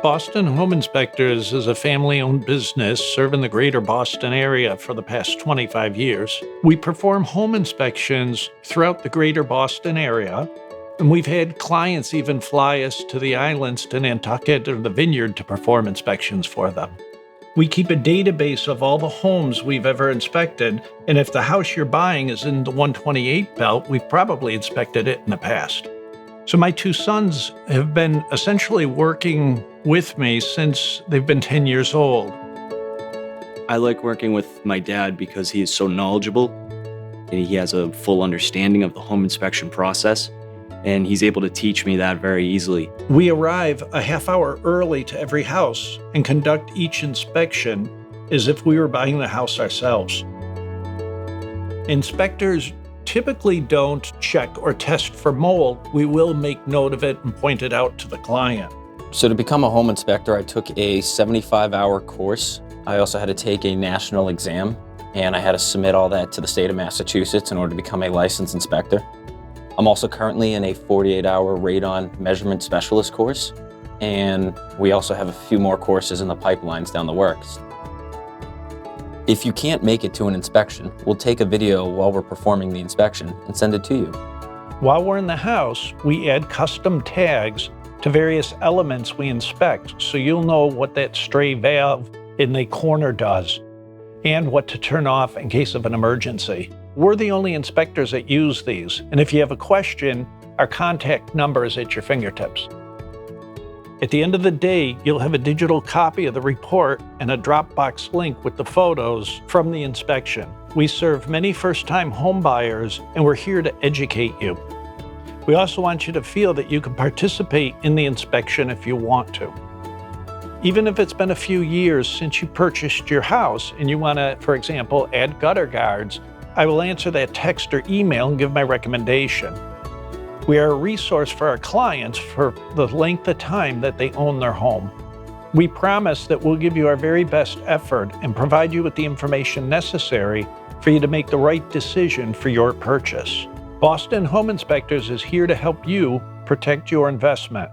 Boston Home Inspectors is a family-owned business serving the greater Boston area for the past 25 years. We perform home inspections throughout the greater Boston area, and we've had clients even fly us to the islands to Nantucket or the Vineyard to perform inspections for them. We keep a database of all the homes we've ever inspected, and if the house you're buying is in the 128 belt, we've probably inspected it in the past. So my two sons have been essentially working with me since they've been 10 years old. I like working with my dad because he is so knowledgeable and he has a full understanding of the home inspection process, and he's able to teach me that very easily. We arrive a half hour early to every house and conduct each inspection as if we were buying the house ourselves. Inspectors typically don't check or test for mold. We will make note of it and point it out to the client. So to become a home inspector, I took a 75-hour course. I also had to take a national exam, and I had to submit all that to the state of Massachusetts in order to become a licensed inspector. I'm also currently in a 48-hour radon measurement specialist course, and we also have a few more courses in the pipelines down the works. If you can't make it to an inspection, we'll take a video while we're performing the inspection and send it to you. While we're in the house, we add custom tags to various elements we inspect, so you'll know what that stray valve in the corner does and what to turn off in case of an emergency. We're the only inspectors that use these, and if you have a question, our contact number is at your fingertips. At the end of the day, you'll have a digital copy of the report and a Dropbox link with the photos from the inspection. We serve many first-time home buyers, and we're here to educate you. We also want you to feel that you can participate in the inspection if you want to. Even if it's been a few years since you purchased your house and you want to, for example, add gutter guards, I will answer that text or email and give my recommendation. We are a resource for our clients for the length of time that they own their home. We promise that we'll give you our very best effort and provide you with the information necessary for you to make the right decision for your purchase. Boston Home Inspectors is here to help you protect your investment.